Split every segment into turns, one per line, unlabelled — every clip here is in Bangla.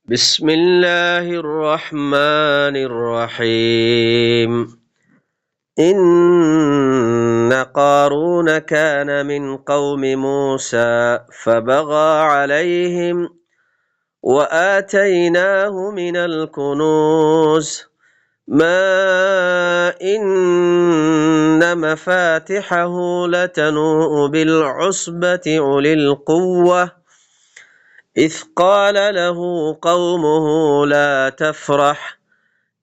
بسم الله الرحمن الرحيم إن قارون كان من قوم موسى فبغى عليهم وآتيناه من الكنوز ما إن مفاتحه لتنوء بالعصبة أولي القوة إذ قال له قومه لا تفرح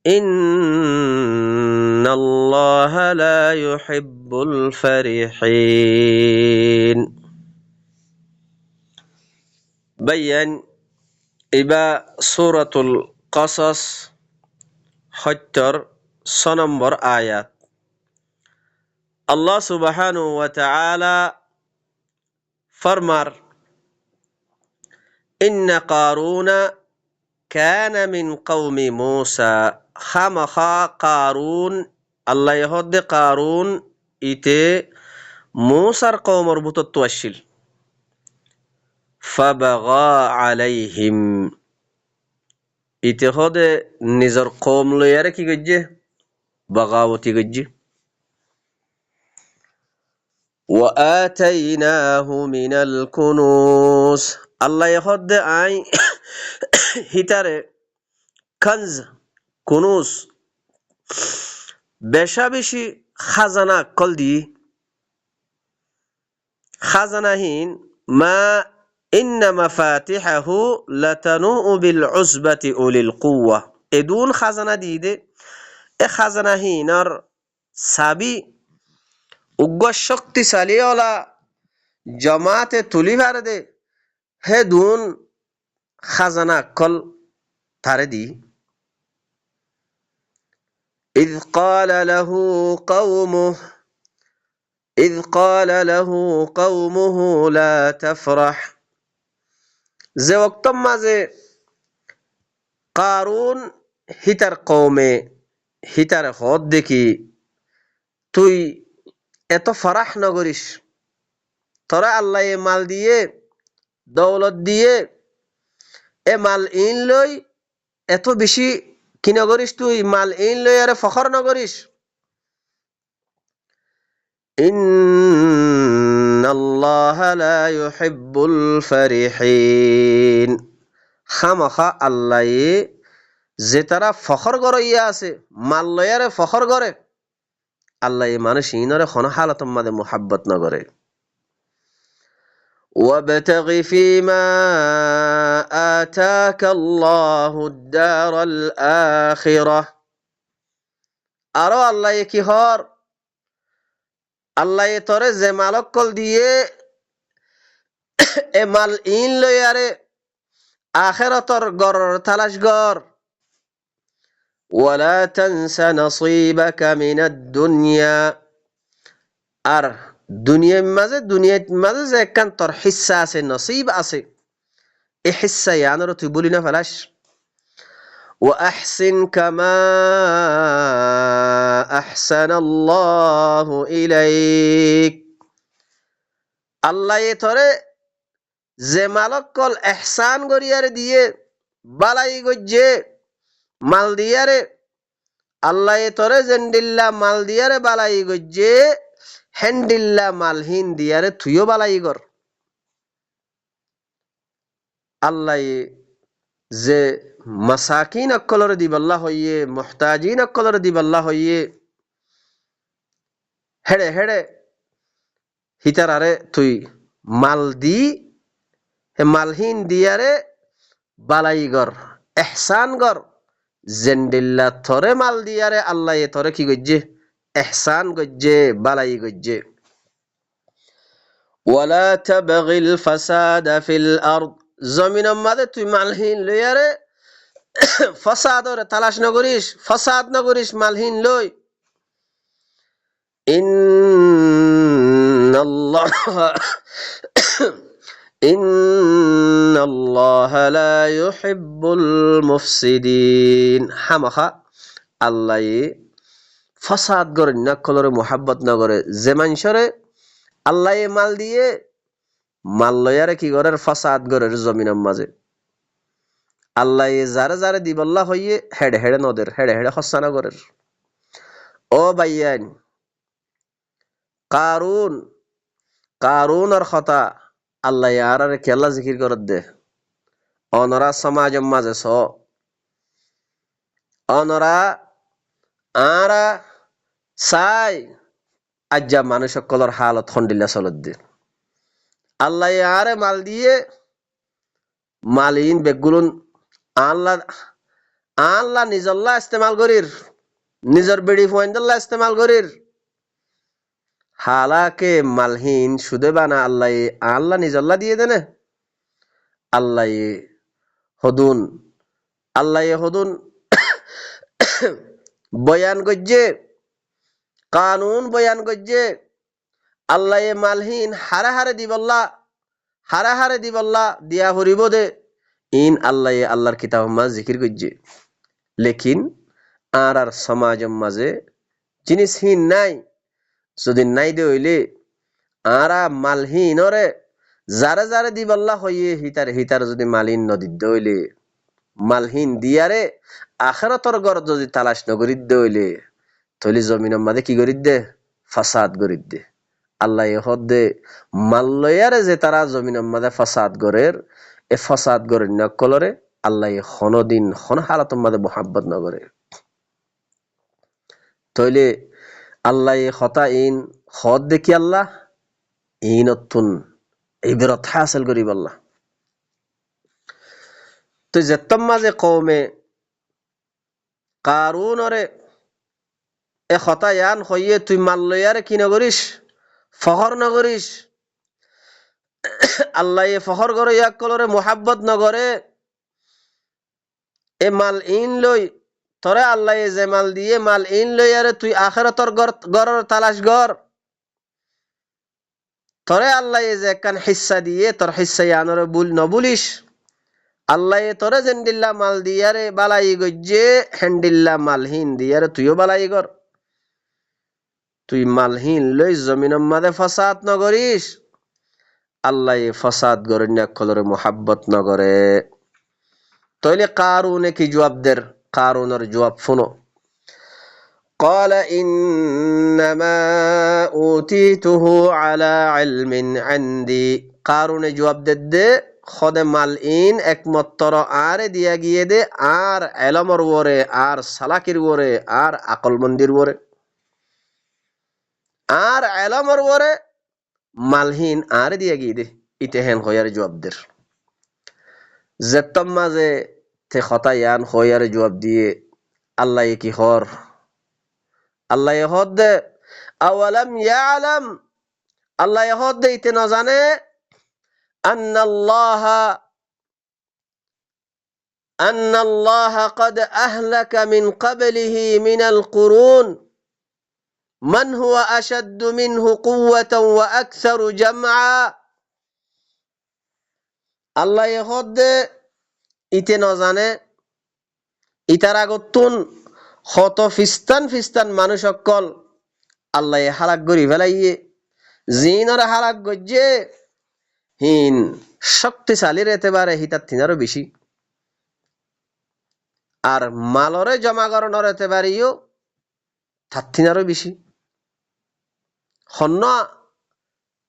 إن الله لا يحب الفرحين. بيان إبا سورة القصص حتر سنمبر آيات الله سبحانه وتعالى فرمر إن قارون كان من قوم موسى خمخا قارون الله يهد قارون إتي موسى قوم ربط التوشل فبغى عليهم إتي هد نزر قوم ليرك جه بغاوتي جه وآتيناه من الكنوز الله يهد عين هتر كنز كنوز بشابشي خزانة كل دي خزانهين ما إن مفاتحه لتنوء بالعصبة أولي القوة إدون خزانة ديدي خزانهينر سابي উগ্র শক্তিশালী ওলা জমাতে তুলি ভারদে হে দুন খাজানা কল তারে দি إذ قال له قومه إذ قال له قومه لا تفرح যে ওক্ত মাঝে কারুন হিতার কওমে হিতার হদ দেখি তুই এত ফরাহ নগরিস তোরা আল্লাহ এ মাল দিয়ে দৌলত দিয়ে এ মাল ইন লই এত বেশি কি নগরিস তুই মাল ইন লই আরে ফখর নগরিস ইন্নাল্লাহ লা ইউহিব্বুল ফারিহিন খামাখা আল্লাহ যে তারা ফখর গরইয়া আছে মাল লয়ারে ফখর করে আল্লাহ মানুষ ইনরে খন হালত মাদে মুহাব্বত নগরে وابتغ فيما آتاك الله الدار الآخرة আরো আল্লাহ কি হর আল্লাহ তোরে যে মালক কল দিয়ে এ মাল ইন লয়ারে আখিরাতর গর তালাশ গর ولا تنس نصيبك من الدنيا আর দুনিয়ার মাঝে যে একখান তোর হিস্সা আছে নসিব আছে এই হিস্সা ইয়ানোর তুই বলি না ফেলাস وأحسن كما أحسن الله إليك আল্লাহ তোরে যে মালক কল এহসান করিয়ারে দিয়ে বালাই গজ্জে মাল দিয়ারে আল্লাহ তোরে জেন্ডিল্লা মাল দিয়ারে বালাই গজ্জে হেন্ডিল্লা মালহীন দিয়ারে তুইও বালাই গর আল্লাহ যে মাসাকিন অকলরে দিবাল্লা হইয়ে মুহতাজিন অকলরে দিবাল্লা হইয়ে হেড়ে হেড়ে হিতারারে তুই মাল দি হে মালহীন দিয়ারে বালাই গর এহসান গর জেন্ডিল্লা থরে মাল দিয়ারে আল্লাহ তোরে কি গজ্জে এহসান গজ্জে বালাই গজ্জে ওয়ালা তাবগিল ফাসাদা ফিল আরদ জমিনের মাঝে তুই মালহীন লইয়ারে ফাসাদর তালাশ নগরিস ফাসাদ নগরিস মালহীন লই ইন্নাল্লাহ লা ইউহিব্বুল মুফসিদিন হামাখা আল্লাহ ফাসাদ করে না কলরে মুহাব্বত না করে যে মানুষরে আল্লাহ মাল দিয়ে মাল লয়ারে কি করে ফাসাদ করে জমিনের মাঝে আল্লাহ যারে যারে দিবল্লা হইয়ে হেড়ে হেড়ে নদের হেড়ে হেড়ে হস্যানা করের। ও বাইয়ান, কারুন কারুনের কথা আল্লাহ আর কেল্লা জিকির করত দে। অনরা সমাজের মাঝে অনরা আরা চাই আজ্জা মানুষ সকলের হালত খন্ডিল্লা চলত দে। আল্লাহ আরে মাল দিয়ে মালিন বেগুলুন আল্লাহ আল্লাহ নিজল্লা ইস্তেমাল করির, নিজের বেড়ি ফয়েন্দাল্লাহ ইস্তেমাল করির। হালাকে মালহীন সুদে বানা আল্লাহ আল্লাহ নিজল্লা দিয়ে দেনে। আল্লাহ হদুন হদুন বয়ান গজ্জে কানুন বয়ান গজ্জে আল্লাহ মালহীন হারে হারে দিবল্লা দিয়া হরিব দে। ইন আল্লাহ আল্লাহর কিতাব মাঝ জিকির গজ্জে। লেকিন আর সমাজের মাঝে জিনিসহীন নাই। যদি নাই দে হইলে আরা মালহীনরে যারে যারে দিবল্লা হইয়ে হিতার যদি মালিন নদীতে হইলে মালহীন দিয়ারে আখেরাতর ঘর যদি তালাশ নগরিত হইলে তৈলি জমিনের মাঝে কি করিত দে? ফাসাদ করিত দে। আল্লাহ হদে মাল্লয়ারে যে তারা জমিনের মাঝে ফাসাদ গরের, এ ফাসাদ গরের নকলরে আল্লাহ হনদিন হন হালাতের মাঝে মোহাব্বত নগরে। তৈলে আল্লাহ হতা ইন হদ দেখি আল্লাহ ইনতুন ইবরত হাসিল করিব আল্লাহ। তো যেতম মাঝে কওমে কারুনরে এ হতা ইয়ান হইয়ে তুই মাল্লয়ারে কি নগরিস? ফখর নগরিস। আল্লাহ ফখর করে ইয়াক কলরে মোহাব্বত নগরে। এ মাল ইন লই তরে আল্লাহ যে মাল দিয়ে মাল ইন লই আরে তুই আখেরাতর গড়র তালাশ গর। তরে আল্লাহ যে একখান হিস্সা দিয়ে তোর হিস্সা ইয়ানরে নবুলিস। আল্লাহ তোরে জেন্ডিল্লা মাল দিয়ারে বালাই গজ্জে হেন্ডিল্লা মালহীন দিয়ারে তুইও বালাই গর। তুই মালহীন লই জমিনের মাঝে ফাসাদ নগরিস। আল্লাহ ফাসাদ গরেন কলরে মোহাব্বত নগরে। তইলে কারুনে কি জবাব দের? কারুনের জবাব শুনো। قال إنما أوتيته على علم عندي। কারুনে জবাব দে খদে মাল ইন একমাত্র আরে দিয়া গিয়ে দে আর এলমর ওরে আর সালাকির ওরে আর আকল মন্দির ওরে আর এলমর ওরে মালহীন আরে দিয়া গিয়ে দে। ইতে হেন হইয়ার জবাব দের। যেতম মাঝে তে খতা ইয়ান হইয়ার জবাব দিয়ে আল্লাহ কি হর? আল্লাহ হদ দে আওয়ালাম ইয়ালাম। আল্লাহ হদ দে ইতে না জানে আন্নাল্লাহ قد أهلك من قبله من القرون من هو أشد منه قوة وأكثر جمعا। আল্লাহ হদ দে ইতে না জানে ইতার আগতুন হত ফিস্তান মানুষ অকল আল্লাহ হালাক গরি ফেলাইয়ে জিনর হালাক গজ্জে হিন শক্তিশালী রেতে পারে হিতার থিনারও বেশি। আর মালরে জমা করানো রেতে পারিও তার থিনারও বেশি। হন্য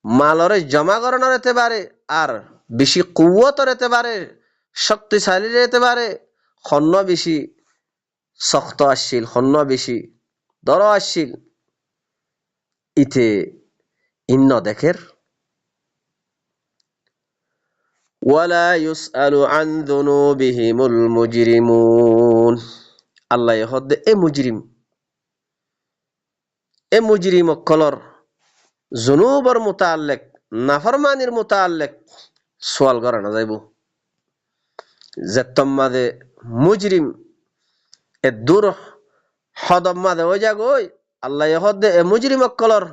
মালরে জমা করানো রেতে পারে আর বেশি কুয়ত রেতে পারে, শক্তিশালী রেতে পারে। হন্য বেশি শক্ত আসছিল, হন্য বেশি দর আসছিল। ইতে ইন্ন দেখের ওয়ালা ইউসআলু আন যুনুবিহিমুল মুজরিমুন। আল্লাহ হদে এ মুজরিম অকলর জুনুবর মুতাআল্লিক নাফরমানির মুতাআল্লিক সওয়াল করা না যাইব। যেতম মাদে মুজরিম এ দূর হদম মাদে ওই জাগোই আল্লাহ হদে এ মুজরিম অকলর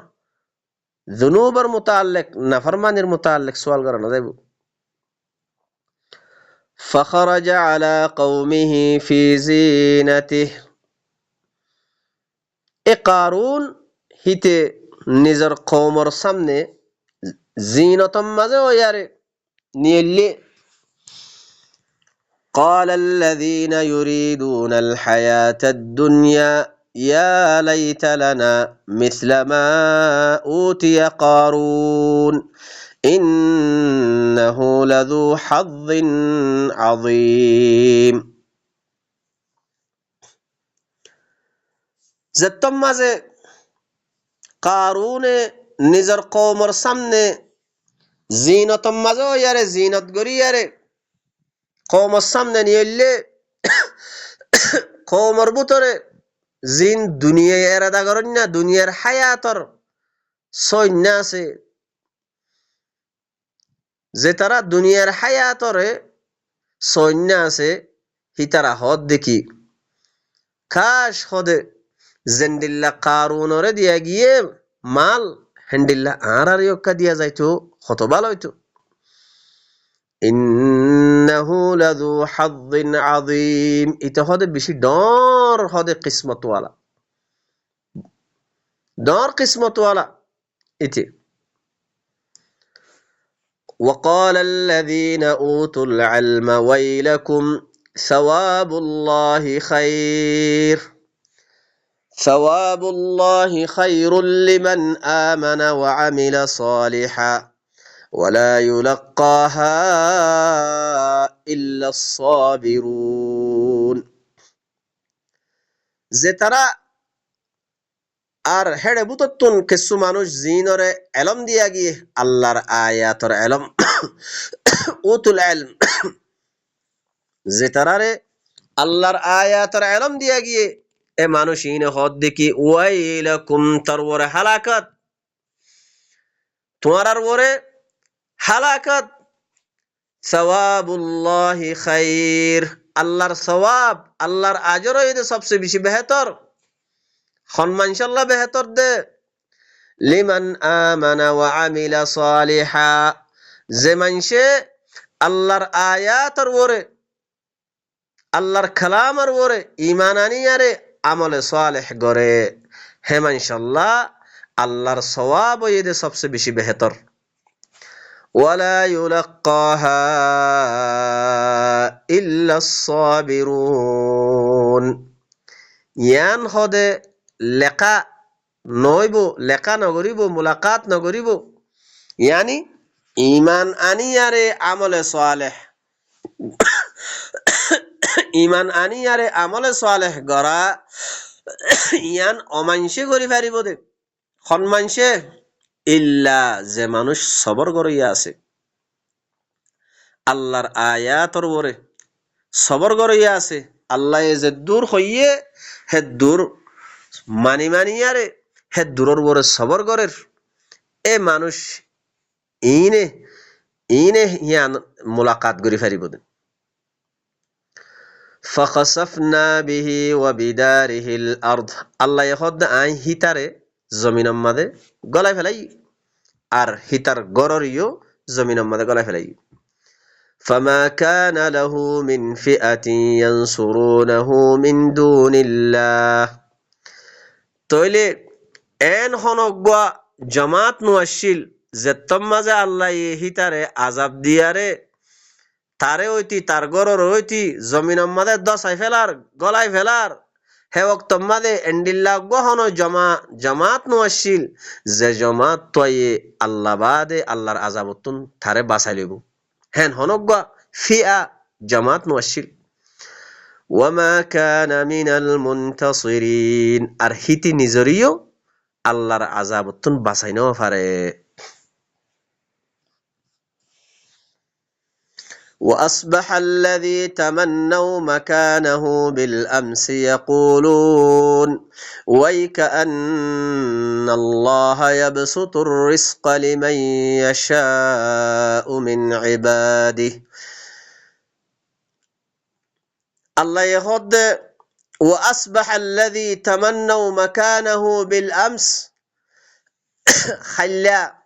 জুনুবর মুতাআল্লিক নাফরমানির মুতাআল্লিক সওয়াল করা না যাইব। فخرج على قومه في زينته। এ কারুন হিতে নিজের কওমর সামনে জিনতম মাঝে ওয়ারে নিয়েলে قال الذين يريدون الحياة الدنيا يا ليت لنا مثل ما أوتي قارون إنه لذو حظ عظيم زتم مازه قارون نظر قومر সামনে জিনত মাঝে ইয়ারে জিনত গরি ইয়ারে কওমর সামনে নিয়ে কওমর ভিতরে জিন দুনিয়া এরাদা করেন না দুনিয়ার হায়াতর সৈন্য আছে যে তারা দুনিয়ার হায়াতরে সৈন্য আছে হিতারা হদ দেখি খাস হদে জেন্দিল্লা কারুনরে দিয়া গিয়ে মাল হেন্ডিল্লা আর ইয়ক্কা দিয়া যাইতো কত ভালো হইতো ইন্নাহু লাযু হাযযিন আযীম এটা হদে বেশি ডর হদে কিসমতওয়ালা এতে وقال الذين أوتوا العلم ويلكم ثواب الله خير لمن آمن وعمل صالحا ولا يلقاها إلا الصابرون زترا আর হেড়ে বুততুন কিছু মানুষ জিনরে এলম দিয়া গিয়ে আল্লাহর আয়াতর এলম উতুল ইলম যে তারারে আল্লাহর আয়াতর এলম দিয়া গিয়ে এ মানুষ ইনে হদ দেখি ওয়াইলাকুম তারওরে হালাকাত তোমার ওরে হালাকাত সওয়াবুল্লাহি খাইর আল্লাহর সওয়াব আল্লাহর আজর হইতে সবচেয়ে বেশি বেহতর সম্মান ইনশাআল্লাহ বেহতর দে লিমান আমানা ওয়া আমিলা সালিহা যে মানুষে আল্লাহর আয়াতর ওরে আল্লাহর কালামর ওরে ঈমান আনিয়ারে আমলে সালেহ গরে হে ইনশাআল্লাহ আল্লাহর সওয়াব হইতে সবচেয়ে বেশি বেহতর ওয়ালা ইউলাক্কাহা ইল্লা সাবিরুন ইয়ান হদে লেখা নইব লেখা নগরিব মুলাকাত নগরিব ইয়ানি ঈমান আনিয়ারে আমলে সালেহ ঈমান আনিয়ারে আমলে সালেহ গরা ইয়ান অমানসে করি পারিব দে সম্মানসে ইল্লা যে মানুষ সবর করিয়া আছে আল্লাহর আয়াতর ওরে সবর করিয়া আছে আল্লাহ যে দূর হইয়ে হে দূর মানিয়ারে হে দূরর ওরে সবর করের এ মানুষ ইনে ইয়ান মুলাকাত করি পারিব দে فخسفنا به وبداره الارض আল্লাহ ইহদ আই হিতারে জমিনের মাঝে গলায় ফেলাই আর হিতার গররিও জমিনের মাঝে গলায় ফেলাই فما كان له من فئة ينصرونه من دون الله তইলে এন হনগা জামাত নুয়াশিল যেতম মাঝে আল্লাহ হিতারে আযাব দিয়ারে তারে হইতি তার গরর হইতি জমিনের মাঝে দশাই ফেলার গলায় ফেলার হে ওক্ত মাঝে এন্ডিল্লা গহন জামাত নুয়াশিল যে জামাত তয়ে আল্লাহ বাদে আল্লাহর আযাবতুন তারে বাঁচাই লইব হেন হনগা ফিআ জামাত নুয়াশিল ওয়ামা কানা মিনাল মুনতাসিরিন আর হিতি নিজরিও আল্লাহর আযাবতুন বাঁচাই নাও পারে وأصبح الذي تمنوا مكانه بالأمس يقولون ويكأن الله يبسط الرزق لمن يشاء من عباده الله يهد وأصبح الذي تمنوا مكانه بالأمس خلا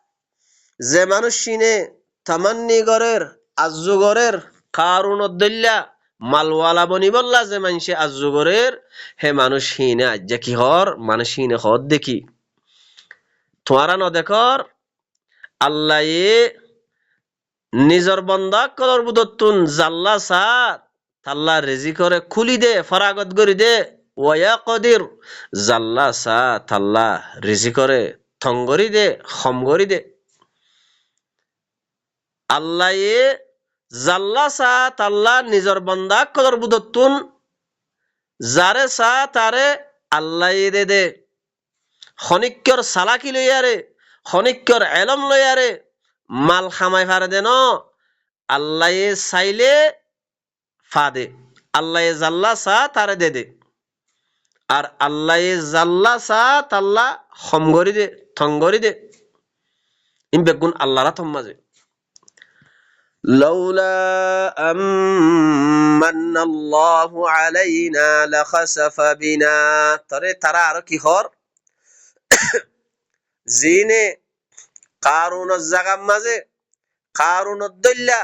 زمان الشيني تمني غرير আজুগরের কারুনদ্দল্লা মালওয়ালা বনি বললা যে মানুষে আজুগরের হে মানুষ হিনে আজ্জা কি হর মানুষ হিনে হদ দেখি তোমারা ন দেখর আল্লাহ নিজর বন্দা কলর বুদতুন জাল্লা সার তাল্লা রিজিকরে খুলি দে ফরাগত করি দে ওয়া কদির জাল্লা সা তাল্লা রিজিকরে থঙ্গরি দে খমগরি দে আল্লাহ জাল্লা সা তাল্লা নিজর বন্দা কদর বুদতুন যারে সা তারে আল্লাহ দে দে খনিক্যর সালাকি লইয়ারে খনিক্যর এলম লইয়ারে মাল খামাই ফারে দেন আল্লাহ চাইলে ফা দে আল্লাহ জাল্লা সা তারে দে দে আর আল্লাহ জাল্লা সা তাল্লা খমগরি দে থঙ্গরি দে ইন বেগুন আল্লাহরা থম্মাজে لولا أمن الله علينا لخسف بنا ترى আরো কি হর জিনে কারুনের জাগাম মাঝে কারুনের দল্লা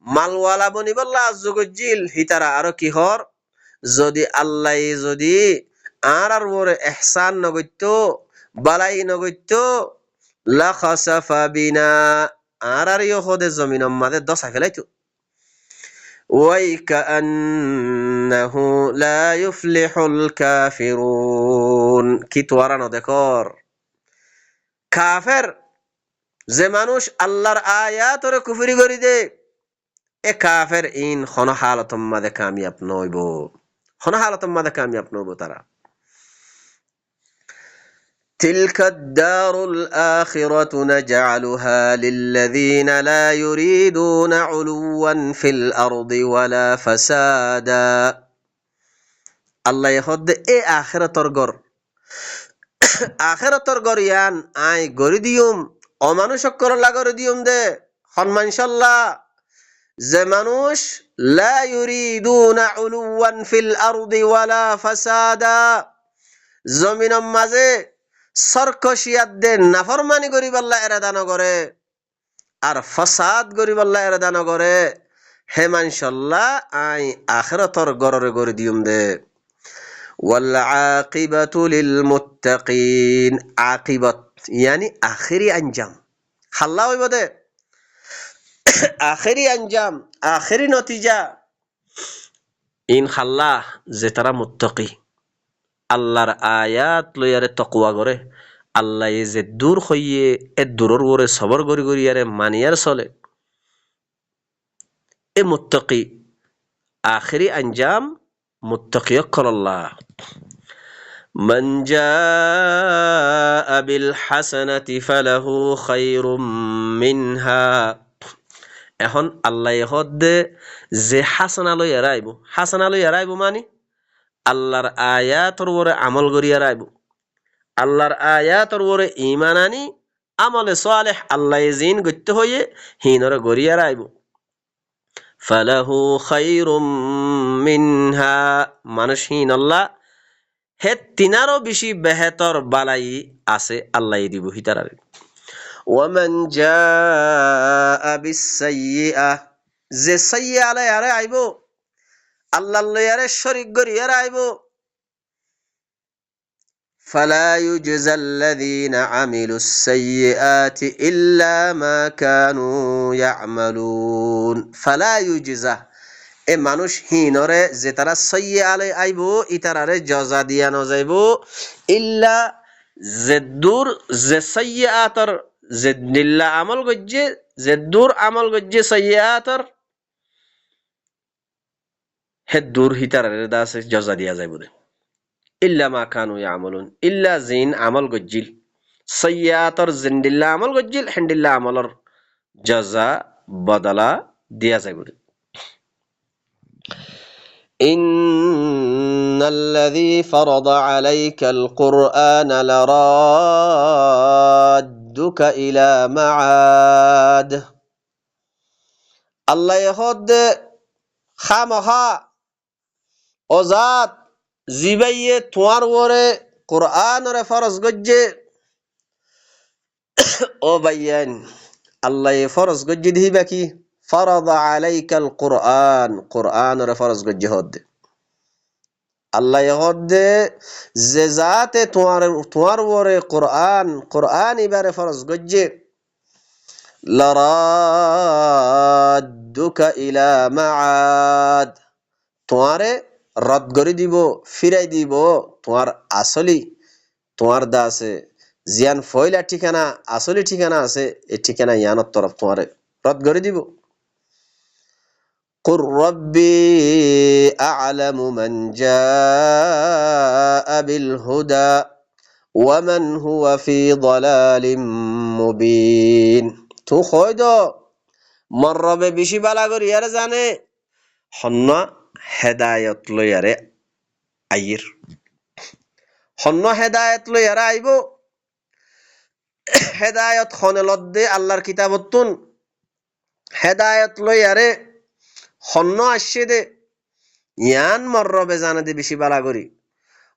মালওয়ালা বনি বল্লা জগজ্জিল হিতারা আরো কি হর যদি আল্লাহ যদি আর ওরে ইহসান নগত্য বালাই নগত্য লা খাসাফা বিনা আর ইহদে জমিনের মাঝে দশা ফেলাইতো ওয়াই কান্নাহু লা ইফলিহুল কাফিরুন কি তোয়ারানো দেখর কাফের যে মানুষ আল্লাহর আয়াতরে কুফরি করি দে এ কাফের ইন খন হালতম মাদে কামিয়াব নইব খন হালতম মাদে কামিয়াব নইব তারা تلك الدار الآخرة نجعلها للذين لا يريدون علوا في الأرض ولا فسادا الله يخد اي آخرة غر آخرة غر يان آي غري ديوم ও মানুষ অক্ষর লাগর দিউম দে খন মানশাল্লাহ যে মানুষ লা ইউরিদুনা উলুওয়ান ফিল আরদি ওয়ালা ফাসাদা জমিনের মাঝে সরকশিয়াত দে নাফরমানি করিব আল্লাহ ইরাদা নগরে আর ফাসাদ করিব আল্লাহ ইরাদা নগরে হে মানশাল্লাহ আই আখিরাতর গররে গরি দিউম দে ওয়াল আকিবাতু লিল মুত্তাকিন আকিবাত यानी आखिरी अंजाम हल्ला হইব দে आखिरी अंजाम आखिरी नतीजा इन हल्ला যে তারা মুত্তাকি আল্লাহর আয়াত লইয়ারে তাকওয়া করে আল্লাহ যে দূর হইয়ে এ দূরর ওরে সবর করি করি আরে মানিয়ার চলে এ মুত্তাকি आखिरी अंजाम মুত্তাকি আল্লাহ من جاء بالحسنة فله خير منها এখন আল্লাহ হদে যে হাসানা লই আরাইব মানে আল্লাহর আয়াতর উপরে আমল করি আরাইব আল্লাহর আয়াতর উপরে ঈমান আনি আমলে সালেহ আল্লাহ জিন গত্য হয়ে হিনরে গরি আরাইব ফালাহু খায়রুম মিনহা মানুষ হিন আল্লাহ হে তিনারও বেশি বেহেতর বালাই আছে আল্লাহ দিব হিতারারে ওয়ামান জাআ বিসাইয়্যিআহ যে সাইয়্যা আলাই আরে আইবো আল্লাহ লয়ারে শরীক করি আরে আইবো ফালা ইউজজাল্লাযীনা আমিলুস সাইয়্যাতি ইল্লা মা কানু ইয়ামালুন ফালা ইউজজা এ মানুষ হিনরে যে তারা সাইয়্যা আলাই আইবো ইতারারে জজা দিয়া ন যাইবো ইল্লা যে দূর যে সাইয়্যাতর যে নিল্লা আমল গজ্জে যে দূর আমল গজ্জে সাইয়্যাতর হে দূর হিতারারে দাসে জজা দিয়া যাইবো দে ইল্লা মা কানু ইয়ামালুন ইল্লা জিন আমল গজ্জিল সাইয়্যাতর জিন্দিল্লা আমল গজ্জিল হিন্দিল্লা আমলর জজা বদলা দিয়া যাইবো দে إن الذي فرض عليك القرآن لرادك إلى معاد الله يهد خامها أزاد زبية توار وري قرآن فرض گجه او بيان الله يفرض گجه دي بكي فرض عليك القرآن قرآن فرض گجه هد الله يهد زذات توار وري قرآن بار فرض گجه لرادك إلى معاد তোমারে রদ করে দিব, ফিরাই দিব তোমার আসলি তোমার দা আছে জিয়ান ফয়লা ঠিকানা আসলি ঠিকানা আছে এই ঠিকানা ইয়ানোর তরফ তোমারে রদ করে দিব। قل ربي أعلم من جاء بالهدى ومن هو في ضلال مبين। তো কই দো মর রবে বেশি বালা করি ইয়ারে জানে হন্ন হেদায়ত লইয়ারে আইর, হন্ন হেদায়ত লইয়ারে আইব। হেদায়ত খনে লদ্দে আল্লাহর কিতাবতুন হেদায়ত লইয়ারে হন্ন আসছে দে ইয়ান মর রবে জানে দে বেশি বালা করি।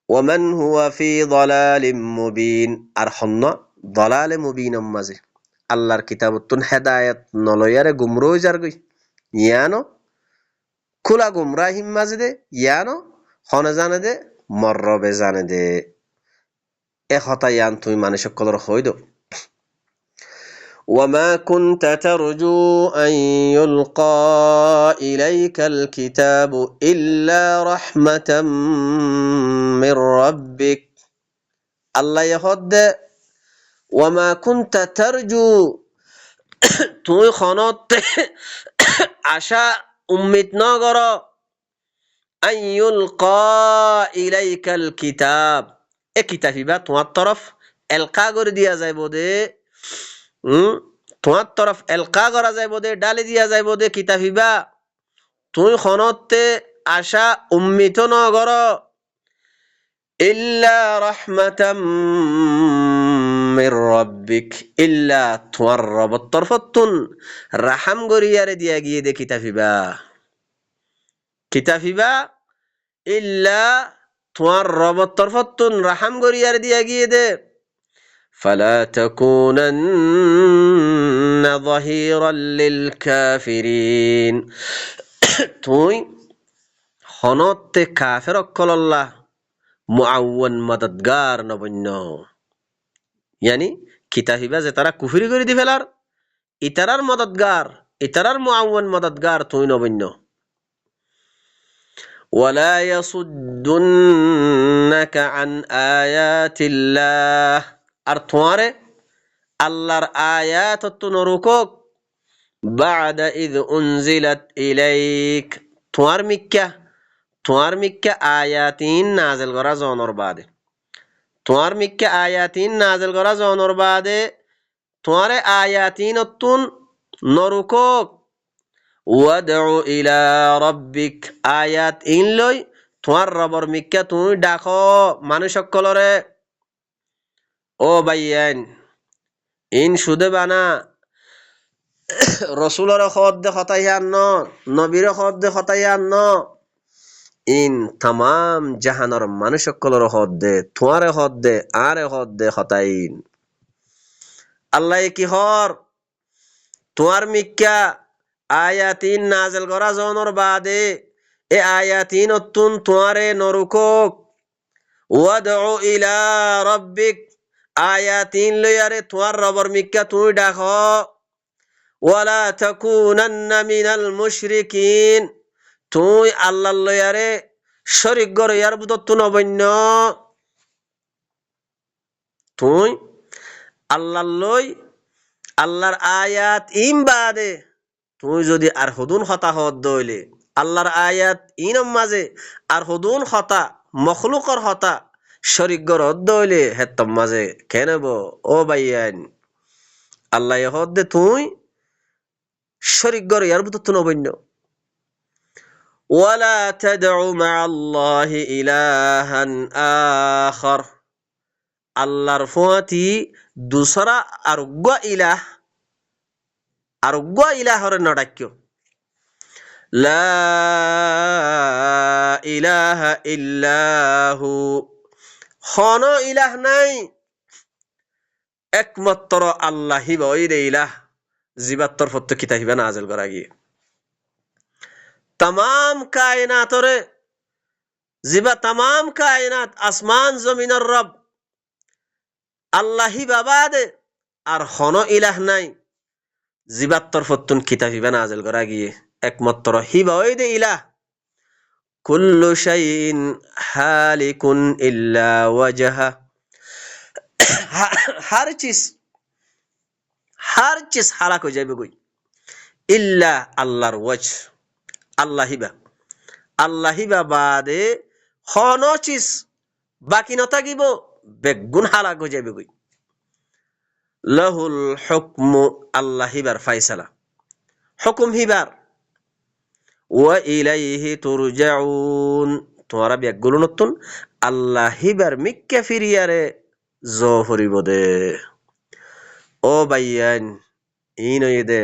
ওমান হুয়া ফি দালালিম মুবিন, আর হন্ন দলালে মুবিনম মাঝে আল্লাহর কিতাবতুন হেদায়ত নলয়ারে গুমরো যার গই ইয়ানো খোলা গুমরাহিম মাঝে দে ইয়ানো হনে জানে দে মর্রবে জানে দে। এ কথা ইয়ান তুমি মানুষ সকলের হইদ। وما كنت ترجو أن يلقى إليك الكتاب إلا رحمة من ربك الله يهد وما كنت ترجو তুই খনত আশা উম্মিত ন কর আইয়ুলকা ইলাইকাল কিতাব এ কিতাবিবা তোমার তরফ এলকা করে দিয়া যাইব দে, তোমার তরফ এলকা করা যাইব দে, ডালি দিয়া যাইব দে কিতাবিবা তুই খনতে আশা উম্মিত ন কর ইল্লা রাহমাতাম মির রাব্বিক ইল্লা তোমার রবের তরফতুন রাহাম গরিয়ারে দিয়া গিয়ে দে কিতাবিবা ইল্লা তোমার রবের তরফতুন রাহাম গরিয়ারে দিয়া গিয়ে দে। ফালা তাকুনান্না যাহিরাল লিল কাফিরিন তুই হনতে কাফের অকল্লাহ মুআওয়ান মদদগার নবন্য, ইয়ানি কিতাবিবা যে তারা কুফরি করে দি ফেলার ইতারার মদদগার ইতারার মুআওয়ান মদদগার তুই নবন্য। ওয়ালা ইয়াসুদ্দুন্নাকা আন আয়াতিল্লাহ আর তোমারে আল্লাহর আয়াত নরুকক বাদা ইদ উনজিলাত ইলাইক তোমার মিক্কা আয়াতিন নাজিল করা জনর বাদে তোমার মিক্কা আয়াতিন নাজিল করা জনর বাদে তোমারে আয়াতিন অতুন নরুকক ওয়াদউ ইলা রাব্বিক আয়াত ইন লই তোমার রবর মিক্কা তুই ডাকো মানুষ সকলরে। ও বাইয়ান ইন শুধু বানা রসুলের খদ্দে হতাইয়ান ন নবীর খদ্দে হতাইয়ান ন ইন তামাম জাহানর মানুষ সকলের হদ্দে তোমারে হদ্দে আরে হদ্দে হতাইন। আল্লাহ কি হর তোমার মিক্কা আয়াতিন নাজিল করা জনর বাদে এ আয়াতিন অতুন তোমারে নরুকক ওয়াদউ ইলা রাব্বিক আয়াতিন লয়ারে তোমার রবর মিক্কা তুই ডাক ওয়ালা তাকুনান্না মিনাল মুশরিকিন তুই আল্লাহর লয়ারে শরীক গড়িয়ার বুদত্তু নবন্য। তুই আল্লাহর লই আল্লাহর আয়াত ইম বাদে তুই যদি আর হুদুন হতা হদ দইলে আল্লাহর আয়াত ইনম মাঝে আর হুদুন হতা মখলুকর হতা শরীক গড় দইলে হেতম মাঝে কেনব ও বাইয়ান আল্লাহ হদ তুই শরীক গড়িয়ার বুদত্তু নবন্য। ওয়ালা তাদউ মা'আল্লাহি ইলাহান আখার আল্লাহর ফুয়াতি দুসরা আরোগ্য ইলাহরে নডাক্য লা ইলাহা ইল্লাহু হন ইলাহ নাই একমাত্র আল্লাহি বইরে ইলাহ জিবাত্তর ফত্ত কিতাহিবা নাজিল করা গিয়ে तमाम कायनातरे जिबा तमाम कायनात আসমান জমিনের রব আল্লাহি বাবাদে আর হন ইলাহ নাই জিবাত্তর ফত্তুন কিতাবিবা নাজিল করা গিয়ে একমাত্র হিবা ওই দে ইলাহ কুল্লু শাইইন হালিকুন ইল্লা ওয়াজহা, हर चीज हालाक हो जाए गई इल्ला अल्लाहर वजह, अल्लाहिबा बादे हनो चीज बाकी न থাকিব बेगुन हालाक हो जाए गई। लहुल हुक्मु, अल्लाहिबार फैसला हुकुम हिबार, वा इलाइहि तुरजाउन, तुम्हारा बेगुलो नतुन अल्लाहिबार मिक्के फिरियारे জহরিব দে। ও বাইয়ান ইনইদে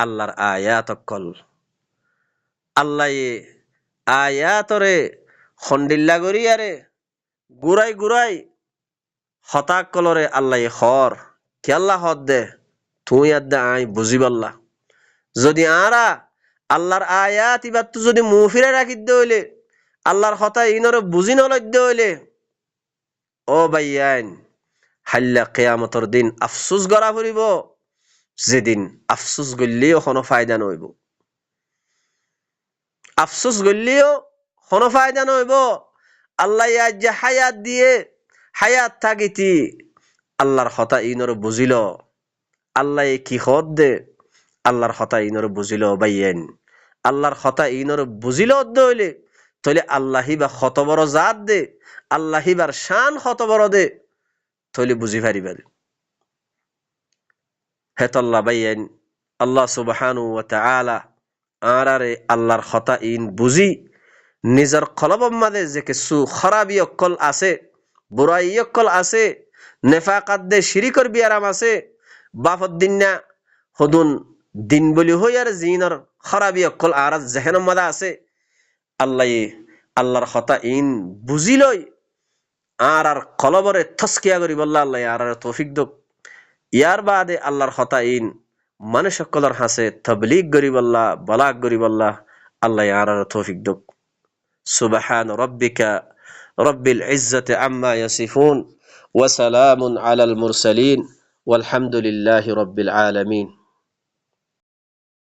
আল্লাহর আয়াত অকল, আল্লাহ আয়াতরে খন্ডিল্লা গরিয়ারে গুড়াই গুড়াই হতাক কলরে আল্লাহ হর কি আল্লাহ হদ দে তুই আদা আই বুঝিবাল্লা। যদি আরা আল্লাহর আয়াত ইবার তু যদি মুখ ফিরে রাখি হইলে আল্লাহর হতা ইনরে বুঝি নলদ্য হইলে ও বাইয়ান হাল্লা কিয়ামতর দিন আফসোস গড়া ফুরিব, যেদিন আফসোস গল্লিও কোনো ফায়দা নইব, আফসোস গল্লিও কোনো ফায়দা নইব। আল্লাহ আজ হায়াত দিয়ে হায়াত থাকিতি আল্লাহর হতা ইনর বুঝিল, আল্লাহ কি হদ দে আল্লাহর হতা ইনর বুঝিল। বাইয়েন আল্লাহর হতা ইনর বুঝিল হইলে তাহলে আল্লাহিবা কত বড় জাত দে, আল্লাহিবার শান কত বড় দে তৈলে বুঝি পারিবার। হেতল্লা বাইয়ান আল্লাহ সুবহানাহু ওয়া তাআলা আরারে আল্লাহর খতা ইন বুঝি নিজের কলবম মাঝে যে কিছু খারাপি অকল আছে, বুরাই অকল আছে, নেফাকাত দে শিরিকর বিয়ারাম আছে, বাফদ্দিন না হদুন দিন বলি হই আর জিনর খারাপি অকল আর জেহেনম মাদা আছে, আল্লাহর খতা ইন বুঝি লই আর কলবরে তস্কিয়া করি বললা আল্লাহ আর তৌফিক দক। ইয়ার বাদে আল্লাহর হতা ইন মানুষ সকলের হাসে তবলিগ করি বললা বলাগ করি বললা আল্লাহ আর তৌফিক দক। সুবহান রাব্বিকা রব্বিল ইজ্জাতি আম্মা ইয়াসিফুন ওয়া সালামুন আলাল মুরসালিন ওয়ালহামদুলিল্লাহি রাব্বিল আলামিন।